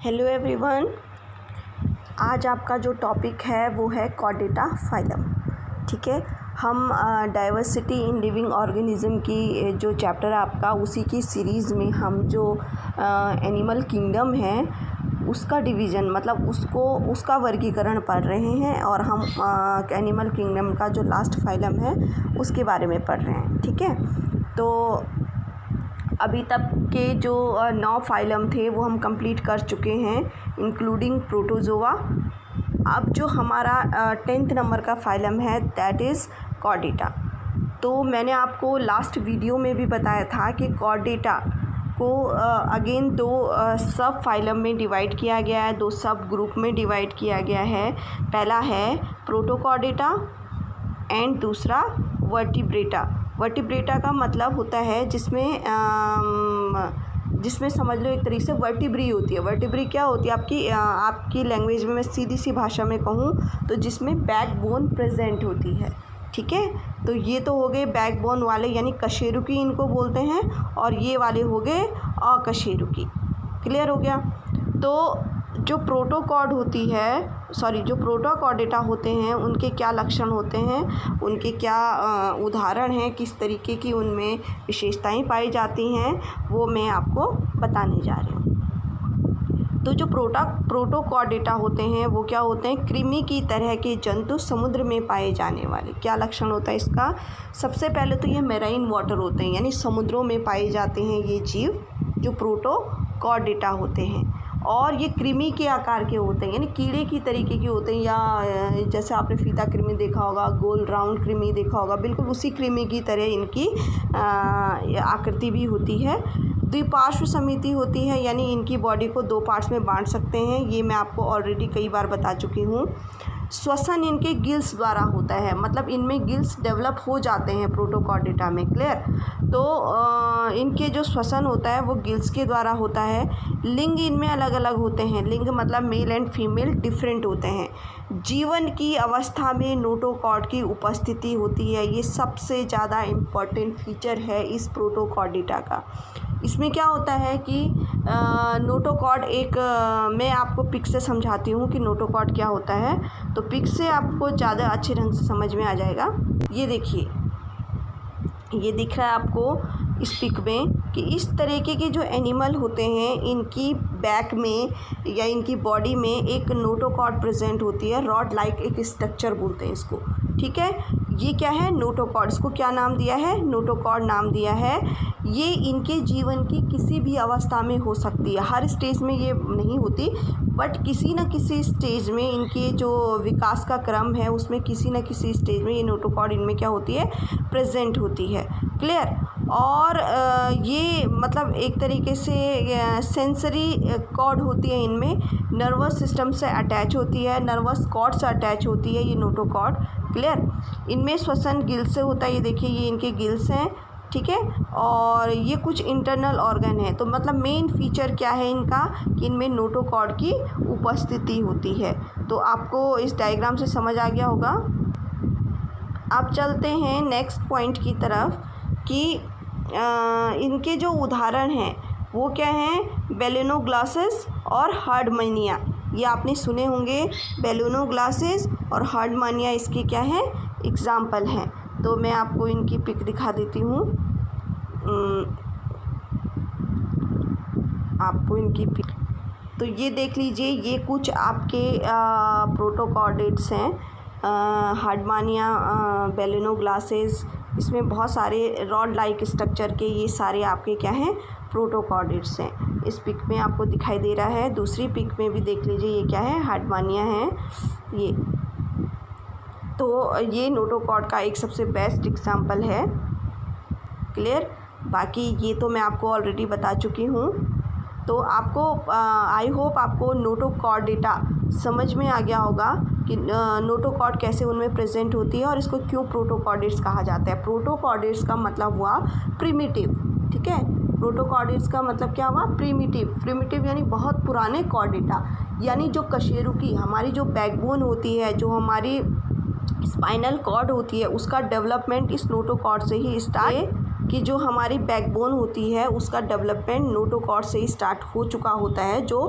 Hello everyone, आज आपका जो टॉपिक है वो है कॉर्डेटा फाइलम। ठीक है, हम डाइवर्सिटी इन लिविंग ऑर्गेनिज्म की जो चैप्टर है आपका, उसी की सीरीज़ में हम जो एनिमल किंगडम है उसका डिवीज़न मतलब उसका वर्गीकरण पढ़ रहे हैं और हम एनिमल किंगडम का जो लास्ट फाइलम है उसके बारे में पढ़ रहे हैं। ठीक है, तो अभी तक के जो 9 फाइलम थे वो हम कंप्लीट कर चुके हैं, इंक्लूडिंग प्रोटोजोआ। अब जो हमारा 10th नंबर का फाइलम है दैट इज़ कॉर्डेटा। तो मैंने आपको लास्ट वीडियो में भी बताया था कि कॉर्डेटा को अगेन 2 सब फाइलम में डिवाइड किया गया है, 2 सब ग्रुप में डिवाइड किया गया है। पहला है प्रोटोकॉर्डेटा एंड दूसरा वर्टिब्रेटा। वर्टिब्रेटा का मतलब होता है जिसमें समझ लो एक तरीके से वर्टिब्री होती है। वर्टिब्री क्या होती है आपकी लैंग्वेज में मैं सीधी सी भाषा में कहूँ तो जिसमें बैकबोन प्रेजेंट होती है। ठीक है, तो ये तो हो गए बैकबोन वाले यानी कशेरुकी इनको बोलते हैं, और ये वाले हो गए अकशेरुकी। क्लियर हो गया। तो जो जो प्रोटोकॉर्डेटा होते हैं उनके क्या लक्षण होते हैं, उनके क्या उदाहरण हैं, किस तरीके की उनमें विशेषताएं पाई जाती हैं, वो मैं आपको बताने जा रही हूँ। तो जो प्रोटोकॉर्डेटा होते हैं वो क्या होते हैं, कृमि की तरह के जंतु समुद्र में पाए जाने वाले। क्या लक्षण होता है इसका? सबसे पहले तो ये मेराइन वाटर होते हैं यानी समुद्रों में पाए जाते हैं ये जीव जो प्रोटोकॉर्डेटा होते हैं, और ये कृमि के आकार के होते हैं यानी कीड़े की तरीके के होते हैं, या जैसे आपने फीता कृमि देखा होगा, गोल राउंड कृमि देखा होगा, बिल्कुल उसी कृमि की तरह इनकी आकृति भी होती है। द्विपार्श्व समिति होती है यानी इनकी बॉडी को 2 पार्ट्स में बांट सकते हैं, ये मैं आपको ऑलरेडी कई बार बता चुकी हूँ। श्वसन इनके गिल्स द्वारा होता है, मतलब इनमें गिल्स डेवलप हो जाते हैं प्रोटोकॉर्डेटा में। क्लियर। तो इनके जो श्वसन होता है वो गिल्स के द्वारा होता है। लिंग इनमें अलग अलग होते हैं, लिंग मतलब मेल एंड फीमेल डिफरेंट होते हैं। जीवन की अवस्था में नोटोकॉर्ड की उपस्थिति होती है, ये सबसे ज़्यादा इम्पॉर्टेंट फीचर है इस प्रोटोकॉर्डेटा का। इसमें क्या होता है कि नोटोकॉर्ड मैं आपको पिक से समझाती हूँ कि नोटोकॉर्ड क्या होता है, तो पिक से आपको ज़्यादा अच्छे ढंग से समझ में आ जाएगा। ये देखिए, ये दिख रहा है आपको इस पिक में कि इस तरीके के जो एनिमल होते हैं इनकी बैक में या इनकी बॉडी में एक नोटोकॉर्ड प्रेजेंट होती है, रॉड लाइक एक स्ट्रक्चर बोलते हैं इसको। ठीक है, ये क्या है? नोटोकॉर्ड। इसको क्या नाम दिया है? नोटोकॉर्ड नाम दिया है। ये इनके जीवन की किसी भी अवस्था में हो सकती है, हर स्टेज में ये नहीं होती, बट किसी न किसी स्टेज में इनके जो विकास का क्रम है उसमें किसी न किसी स्टेज में ये नोटोकॉर्ड इनमें क्या होती है, प्रेजेंट होती है। क्लियर। और ये मतलब एक तरीके से सेंसरी कॉर्ड होती है इनमें, नर्वस सिस्टम से अटैच होती है, नर्वस कॉर्ड से अटैच होती है ये नोटोकॉर्ड। क्लियर। इनमें श्वसन गिल्स से होता है, ये देखिए ये इनके गिल्स हैं। ठीक है, और ये कुछ इंटरनल ऑर्गन है। तो मतलब मेन फीचर क्या है इनका कि इनमें नोटोकॉर्ड की उपस्थिति होती है। तो आपको इस डायग्राम से समझ आ गया होगा। अब चलते हैं नेक्स्ट पॉइंट की तरफ कि इनके जो उदाहरण हैं वो क्या हैं, बेलेनोग्लासेस और हार्डमानिया। ये आपने सुने होंगे, बेलेनोग्लासेस और हार्डमानिया इसके क्या है, एग्जाम्पल हैं। तो मैं आपको इनकी पिक दिखा देती हूँ, आपको इनकी पिक। तो ये देख लीजिए, ये कुछ आपके प्रोटोकॉर्डेट्स हैं, हार्डमानिया, बेलेनोग्लासेस। इसमें बहुत सारे रॉड लाइक स्ट्रक्चर के ये सारे आपके क्या हैं, प्रोटोकॉर्डेट्स हैं। इस पिक में आपको दिखाई दे रहा है, दूसरी पिक में भी देख लीजिए, ये क्या है, हार्डमानिया है ये। तो ये नोटोकॉर्ड का एक सबसे बेस्ट एग्जाम्पल है। क्लियर। बाकी ये तो मैं आपको ऑलरेडी बता चुकी हूँ। तो आपको आई होप आपको नोटोकॉर्डेटा समझ में आ गया होगा कि नोटोकॉर्ड कैसे उनमें प्रेजेंट होती है और इसको क्यों प्रोटोकॉर्डेट्स कहा जाता है। प्रोटोकॉर्डेट्स का मतलब हुआ प्रिमिटिव। ठीक है, प्रोटोकॉर्डेट्स का मतलब क्या हुआ, प्रिमिटिव यानी बहुत पुराने कॉर्डेटा, यानी जो कशेरुकी हमारी जो बैकबोन होती है, जो हमारी स्पाइनल कॉर्ड होती है, उसका डेवलपमेंट इस नोटोकॉर्ड से ही स्टार्ट। कि जो हमारी बैकबोन होती है उसका डेवलपमेंट नोटोकॉर्ड से ही स्टार्ट हो चुका होता है। जो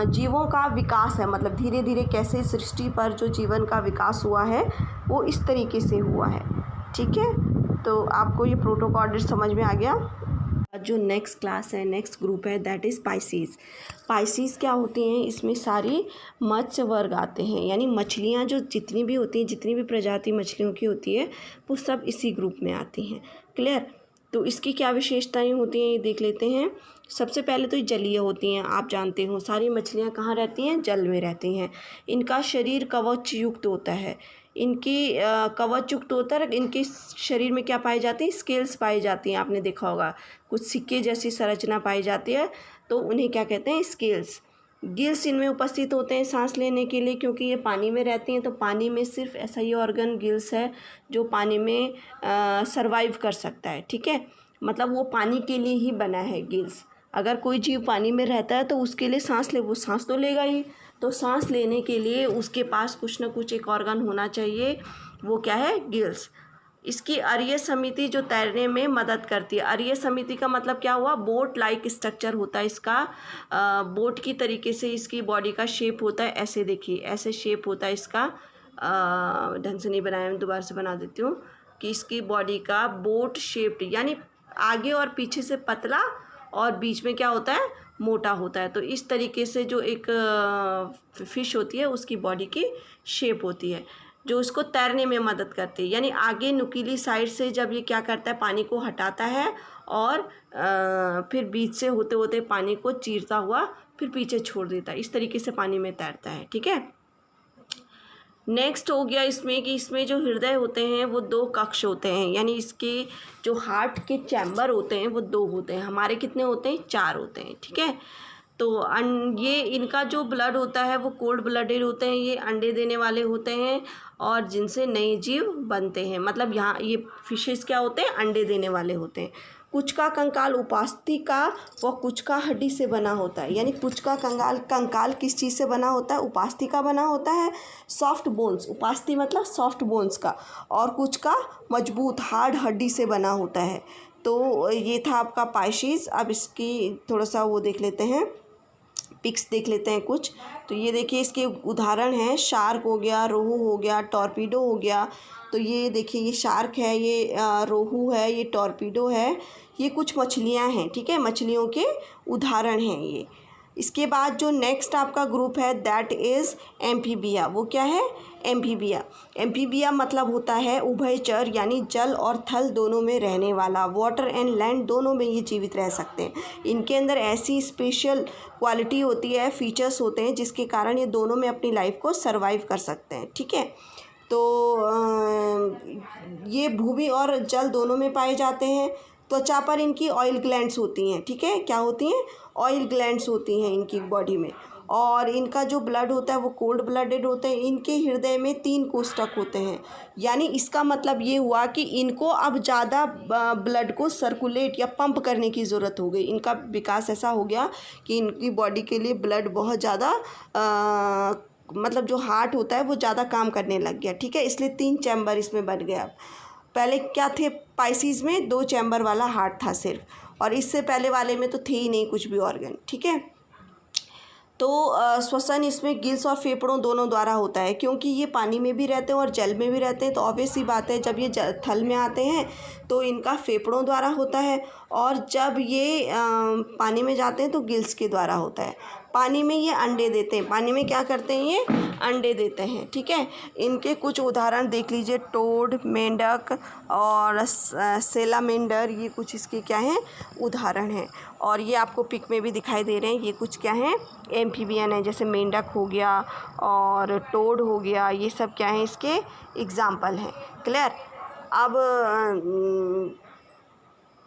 जीवों का विकास है, मतलब धीरे धीरे कैसे सृष्टि पर जो जीवन का विकास हुआ है वो इस तरीके से हुआ है। ठीक है, तो आपको ये प्रोटोकॉर्ड समझ में आ गया। जो नेक्स्ट क्लास है, नेक्स्ट ग्रुप है, दैट इज़ पाइसीज। पाइसीज क्या होती हैं, इसमें सारी मत्स्य वर्ग आते हैं, यानी मछलियाँ जो जितनी भी होती हैं, जितनी भी प्रजाति मछलियों की होती है वो सब इसी ग्रुप में आती हैं। क्लियर? तो इसकी क्या विशेषताएं होती हैं ये देख लेते हैं। सबसे पहले तो ये जलीय होती हैं, आप जानते हो सारी मछलियाँ कहाँ रहती हैं, जल में रहती हैं। इनका शरीर कवच युक्त होता है, इनकी कवच युक्त होता है। इनके शरीर में क्या पाए जाते हैं, स्केल्स पाई जाती हैं। आपने देखा होगा कुछ सिक्के जैसी संरचना पाई जाती है, तो उन्हें क्या कहते हैं, स्केल्स। गिल्स इनमें उपस्थित होते हैं सांस लेने के लिए, क्योंकि ये पानी में रहती हैं। तो पानी में सिर्फ ऐसा ही ऑर्गन गिल्स है जो पानी में सरवाइव कर सकता है। ठीक है, मतलब वो पानी के लिए ही बना है गिल्स। अगर कोई जीव पानी में रहता है तो उसके लिए वो सांस तो लेगा ही। तो सांस लेने के लिए उसके पास कुछ ना कुछ एक ऑर्गन होना चाहिए, वो क्या है, गिल्स। इसकी अरीय समिति जो तैरने में मदद करती है। अरीय समिति का मतलब क्या हुआ, बोट लाइक स्ट्रक्चर होता है इसका, बोट की तरीके से इसकी बॉडी का शेप होता है। ऐसे देखिए, ऐसे शेप होता है इसका। ढंग से नहीं बनाया, मैं दोबारा से बना देती हूँ कि इसकी बॉडी का बोट शेप्ड, यानी आगे और पीछे से पतला और बीच में क्या होता है, मोटा होता है। तो इस तरीके से जो एक फ़िश होती है उसकी बॉडी की शेप होती है, जो उसको तैरने में मदद करती है। यानी आगे नुकीली साइड से जब ये क्या करता है, पानी को हटाता है और फिर बीच से होते होते पानी को चीरता हुआ फिर पीछे छोड़ देता है। इस तरीके से पानी में तैरता है। ठीक है, नेक्स्ट हो गया इसमें कि इसमें जो हृदय होते हैं वो 2 कक्ष होते हैं, यानी इसके जो हार्ट के चैम्बर होते हैं वो 2 होते हैं। हमारे कितने होते हैं, 4 होते हैं। ठीक है, तो ये इनका जो ब्लड होता है वो कोल्ड ब्लडेड होते हैं, ये अंडे देने वाले होते हैं और जिनसे नए जीव बनते हैं। मतलब यहाँ ये फिशेस क्या होते हैं, अंडे देने वाले होते हैं। कुछ का कंकाल उपास्थिका व कुछ का हड्डी से बना होता है, यानी कुछ का कंकाल किस चीज़ से बना होता है, उपास्थिका बना होता है, सॉफ्ट बोन्स, उपास्थि मतलब सॉफ्ट बोन्स का, और कुछ का मजबूत हार्ड हड्डी से बना होता है। तो ये था आपका पाइसीज। अब इसकी थोड़ा सा वो देख लेते हैं, पिक्स देख लेते हैं कुछ। तो ये देखिए इसके उदाहरण हैं, शार्क हो गया, रोहू हो गया, टॉर्पीडो हो गया। तो ये देखिए ये शार्क है, ये रोहू है, ये टॉर्पीडो है, ये कुछ मछलियां हैं। ठीक है, मछलियों के उदाहरण हैं ये। इसके बाद जो नेक्स्ट आपका ग्रुप है दैट इज़ एम्फीबिया। वो क्या है, एम्फीबिया। एम्फीबिया मतलब होता है उभयचर, यानी जल और थल दोनों में रहने वाला, वाटर एंड लैंड दोनों में ये जीवित रह सकते हैं। इनके अंदर ऐसी स्पेशल क्वालिटी होती है, फीचर्स होते हैं जिसके कारण ये दोनों में अपनी लाइफ को सर्वाइव कर सकते हैं। ठीक है, तो ये भूमि और जल दोनों में पाए जाते हैं। त्वचा पर इनकी ऑयल ग्लैंड्स होती हैं। ठीक है, क्या होती हैं, ऑयल ग्लैंड्स होती हैं इनकी बॉडी में। और इनका जो ब्लड होता है वो कोल्ड ब्लडेड होते हैं। इनके हृदय में 3 कोष्ठक होते हैं, यानी इसका मतलब ये हुआ कि इनको अब ज़्यादा ब्लड को सर्कुलेट या पंप करने की ज़रूरत हो गई। इनका विकास ऐसा हो गया कि इनकी बॉडी के लिए ब्लड बहुत ज़्यादा मतलब जो हार्ट होता है वो ज़्यादा काम करने लग गया। ठीक है, इसलिए 3 चैम्बर इसमें बन गया। पहले क्या थे, पाइसीज में 2 चैम्बर वाला हार्ट था सिर्फ, और इससे पहले वाले में तो थे ही नहीं कुछ भी ऑर्गन। ठीक है, तो श्वसन इसमें गिल्स और फेफड़ों दोनों द्वारा होता है, क्योंकि ये पानी में भी रहते हैं और जल में भी रहते हैं। तो ऑब्वियस सी बात है, जब ये थल में आते हैं तो इनका फेफड़ों द्वारा होता है, और जब ये पानी में जाते हैं तो गिल्स के द्वारा होता है। पानी में ये अंडे देते हैं, पानी में क्या करते हैं, ये अंडे देते हैं। ठीक है, इनके कुछ उदाहरण देख लीजिए, टोड, मेंढक और सेलामेंडर, ये कुछ इसके क्या हैं, उदाहरण हैं। और ये आपको पिक में भी दिखाई दे रहे हैं, ये कुछ क्या हैं, एम्फीबियन है, जैसे मेंढक हो गया और टोड हो गया, ये सब क्या हैं, इसके एग्जाम्पल हैं। क्लियर? अब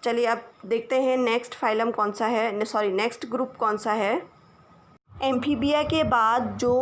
चलिए अब देखते हैं नेक्स्ट फाइलम कौन सा है, सॉरी नेक्स्ट ग्रुप कौन सा है। एम्फीबिया के बाद जो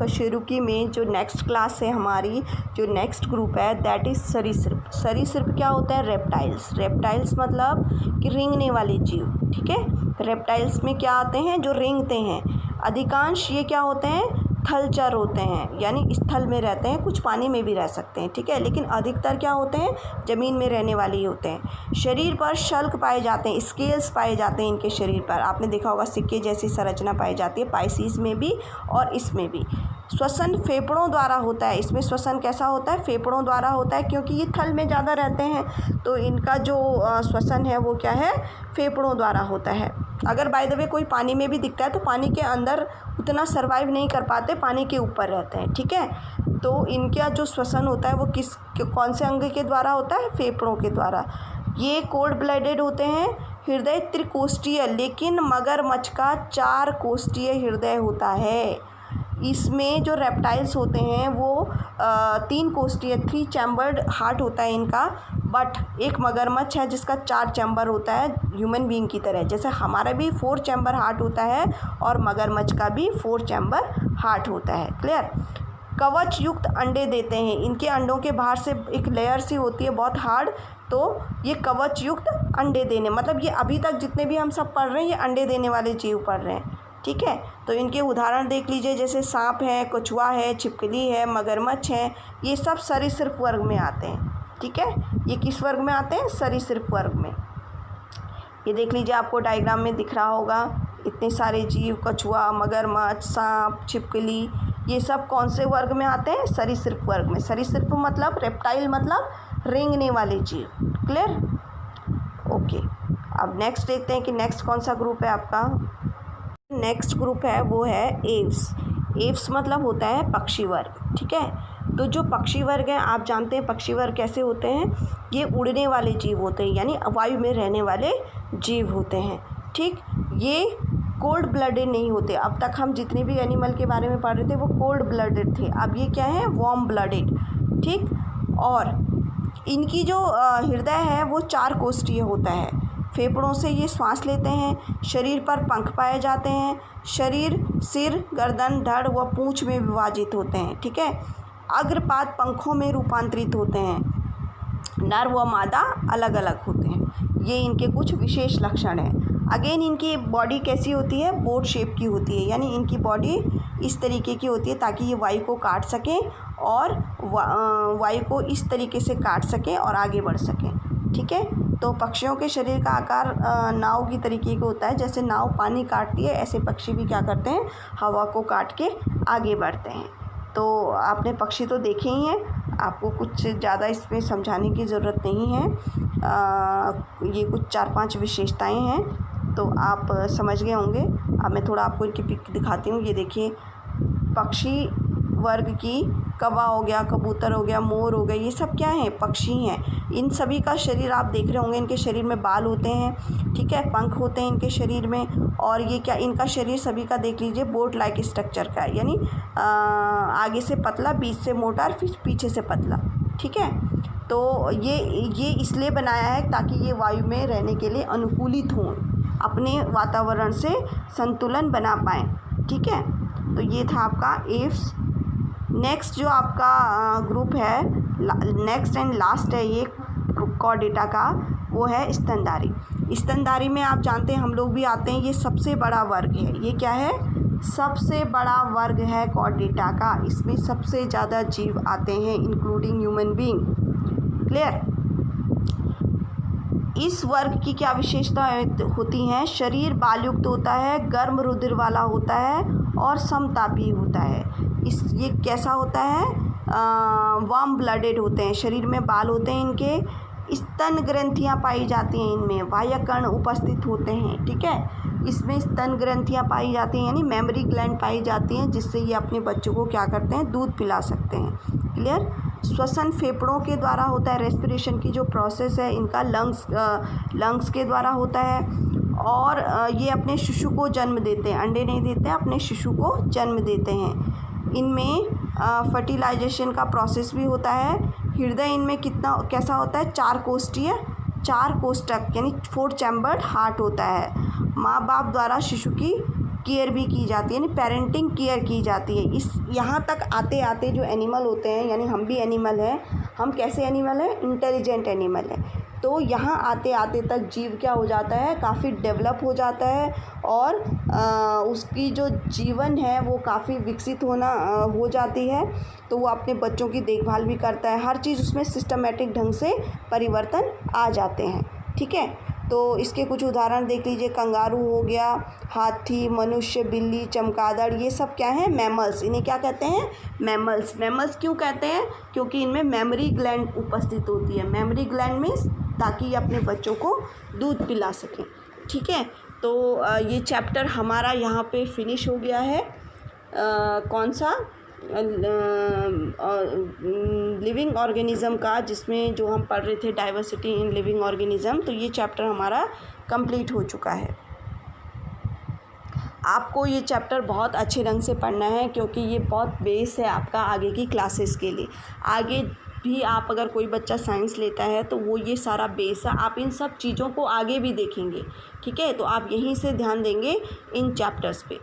कशेरुकी में जो नेक्स्ट क्लास है हमारी, जो नेक्स्ट ग्रुप है दैट इज़ सरीसृप। सरीसृप क्या होता है, रेप्टाइल्स। रेप्टाइल्स मतलब कि रेंगने वाले जीव। ठीक है, रेप्टाइल्स में क्या आते हैं, जो रेंगते हैं। अधिकांश ये क्या होते हैं, स्थलचर होते हैं, यानी स्थल में रहते हैं, कुछ पानी में भी रह सकते हैं, ठीक है, लेकिन अधिकतर क्या होते हैं, ज़मीन में रहने वाले ही होते हैं। शरीर पर शल्क पाए जाते हैं, स्केल्स पाए जाते हैं इनके शरीर पर। आपने देखा होगा सिक्के जैसी संरचना पाई जाती है पाइसीज में भी और इसमें भी। श्वसन फेफड़ों द्वारा होता है, इसमें श्वसन कैसा होता है, फेफड़ों द्वारा होता है, क्योंकि ये थल में ज़्यादा रहते हैं तो इनका जो श्वसन है वो क्या है, फेफड़ों द्वारा होता है। अगर बाय द वे कोई पानी में भी दिखता है तो पानी के अंदर उतना सर्वाइव नहीं कर पाते, पानी के ऊपर रहते हैं, ठीक है। तो इनका जो श्वसन होता है वो कौन से अंग के द्वारा होता है, फेफड़ों के द्वारा। ये कोल्ड ब्लडेड होते हैं। हृदय त्रिकोष्ठीय, लेकिन मगरमच्छ का 4 कोष्ठीय हृदय होता है। इसमें जो रेप्टाइल्स होते हैं वो 3 कोष्ठीय 3 चैम्बर्ड हार्ट होता है इनका, बट एक मगरमच्छ है जिसका 4 चैम्बर होता है ह्यूमन बीइंग की तरह। जैसे हमारा भी 4 चैम्बर हार्ट होता है और मगरमच्छ का भी 4 चैम्बर हार्ट होता है। क्लियर। कवच युक्त अंडे देते हैं। इनके अंडों के बाहर से एक लेयर सी होती है बहुत हार्ड, तो ये कवच युक्त अंडे देने, मतलब ये अभी तक जितने भी हम सब पढ़ रहे हैं ये अंडे देने वाले जीव पढ़ रहे हैं, ठीक है। तो इनके उदाहरण देख लीजिए, जैसे सांप है, कछुआ है, छिपकली है, मगरमच्छ है, ये सब सरीसृप वर्ग में आते हैं, ठीक है। ये किस वर्ग में आते हैं, सरीसृप वर्ग में। ये देख लीजिए, आपको डायग्राम में दिख रहा होगा इतने सारे जीव, कछुआ, मगरमच्छ, सांप, छिपकली, ये सब कौन से वर्ग में आते हैं, सरीसृप वर्ग में। सरीसृप मतलब रेप्टाइल, मतलब रेंगने वाले जीव। Clear, okay. अब नेक्स्ट देखते हैं कि नेक्स्ट कौन सा ग्रुप है आपका। नेक्स्ट ग्रुप है वो है एव्स। एव्स मतलब होता है पक्षी वर्ग, ठीक है। तो जो पक्षी वर्ग हैं, आप जानते हैं पक्षी वर्ग कैसे होते हैं, ये उड़ने वाले जीव होते हैं, यानी वायु में रहने वाले जीव होते हैं, ठीक। ये कोल्ड ब्लडेड नहीं होते। अब तक हम जितने भी एनिमल के बारे में पढ़ रहे थे वो कोल्ड ब्लडेड थे, अब ये क्या है, वार्म ब्लडेड, ठीक। और इनकी जो हृदय है वो 4 कोष्ठीय होता है। फेफड़ों से ये सांस लेते हैं। शरीर पर पंख पाए जाते हैं। शरीर सिर, गर्दन, धड़ व पूंछ में विभाजित होते हैं, ठीक है। अग्रपाद पंखों में रूपांतरित होते हैं। नर व मादा अलग अलग होते हैं। ये इनके कुछ विशेष लक्षण हैं। अगेन इनकी बॉडी कैसी होती है, बोट शेप की होती है, यानी इनकी बॉडी इस तरीके की होती है ताकि ये वायु को काट सकें और वायु को इस तरीके से काट सकें और आगे बढ़ सकें, ठीक है। तो पक्षियों के शरीर का आकार नाव की तरीके का होता है। जैसे नाव पानी काटती है, ऐसे पक्षी भी क्या करते हैं, हवा को काट के आगे बढ़ते हैं। तो आपने पक्षी तो देखे ही हैं, आपको कुछ ज़्यादा इसमें समझाने की ज़रूरत नहीं है। ये कुछ 4-5 विशेषताएं हैं, तो आप समझ गए होंगे। अब मैं थोड़ा आपको इनकी पिक दिखाती हूँ। ये देखिए, पक्षी वर्ग की कौवा हो गया, कबूतर हो गया, मोर हो गया, ये सब क्या हैं, पक्षी हैं। इन सभी का शरीर आप देख रहे होंगे, इनके शरीर में बाल होते हैं, ठीक है, पंख होते हैं इनके शरीर में। और ये क्या, इनका शरीर सभी का देख लीजिए बोट लाइक स्ट्रक्चर का है, यानी आगे से पतला, बीच से मोटा और फिर पीछे से पतला, ठीक है। तो ये इसलिए बनाया है ताकि ये वायु में रहने के लिए अनुकूलित हों, अपने वातावरण से संतुलन बना पाएँ, ठीक है। तो ये था आपका एव्स। नेक्स्ट जो आपका ग्रुप है, नेक्स्ट एंड लास्ट है ये कॉर्डेटा का, वो है स्तनधारी। स्तनधारी में आप जानते हैं, हम लोग भी आते हैं, ये सबसे बड़ा वर्ग है। ये क्या है, सबसे बड़ा वर्ग है कॉर्डेटा का। इसमें सबसे ज़्यादा जीव आते हैं इंक्लूडिंग ह्यूमन बीइंग। क्लियर। इस वर्ग की क्या विशेषता होती हैं, शरीर बालयुक्त होता है, गर्म रुधिर वाला होता है और समतापी होता है। ये कैसा होता है, वार्म ब्लडेड होते हैं, शरीर में बाल होते हैं इनके, स्तन ग्रंथियाँ पाई जाती हैं इनमें, बाह्य कर्ण उपस्थित होते हैं, ठीक है। इसमें स्तन ग्रंथियाँ पाई जाती हैं, यानी मेमोरी ग्लैंड पाई जाती हैं, जिससे ये अपने बच्चों को क्या करते हैं, दूध पिला सकते हैं। क्लियर। श्वसन फेफड़ों के द्वारा होता है, रेस्पिरेशन की जो प्रोसेस है इनका लंग्स के द्वारा होता है। और ये अपने शिशु को जन्म देते हैं, अंडे नहीं देते हैं, अपने शिशु को जन्म देते हैं। इनमें फर्टिलाइजेशन का प्रोसेस भी होता है। हृदय इनमें कैसा होता है, 4 कोष्ठीय, 4 कोष्ठक, यानी 4 चैम्बर्ड हार्ट होता है। माँ बाप द्वारा शिशु की केयर भी की जाती है, यानी पेरेंटिंग केयर की जाती है। यहाँ तक आते आते जो एनिमल होते हैं, यानी हम भी एनिमल हैं, हम कैसे एनिमल हैं, इंटेलिजेंट एनिमल हैं। तो यहाँ आते आते तक जीव क्या हो जाता है, काफ़ी डेवलप हो जाता है और उसकी जो जीवन है वो काफ़ी विकसित हो जाती है। तो वो अपने बच्चों की देखभाल भी करता है, हर चीज़ उसमें सिस्टमेटिक ढंग से परिवर्तन आ जाते हैं। ठीक है, तो इसके कुछ उदाहरण देख लीजिए। कंगारू हो गया, हाथी, मनुष्य, बिल्ली, चमगादड़, ये सब क्या हैं, मैमल्स। इन्हें क्या कहते हैं, मैमल्स। मैमल्स क्यों कहते हैं, क्योंकि इनमें मेमोरी ग्लैंड उपस्थित होती है। मेमोरी ग्लैंड मीन्स ताकि ये अपने बच्चों को दूध पिला सकें। ठीक है, तो ये चैप्टर हमारा यहाँ पे फिनिश हो गया है। कौन सा, लिविंग ऑर्गेनिज़म का, जिसमें जो हम पढ़ रहे थे डाइवर्सिटी इन लिविंग ऑर्गेनिज़म, तो ये चैप्टर हमारा कंप्लीट हो चुका है। आपको ये चैप्टर बहुत अच्छे ढंग से पढ़ना है क्योंकि ये बहुत बेस है आपका आगे की क्लासेस के लिए। आगे भी आप अगर कोई बच्चा साइंस लेता है तो वो ये सारा बेस है, आप इन सब चीज़ों को आगे भी देखेंगे। ठीक है, तो आप यहीं से ध्यान देंगे इन चैप्टर्स पे।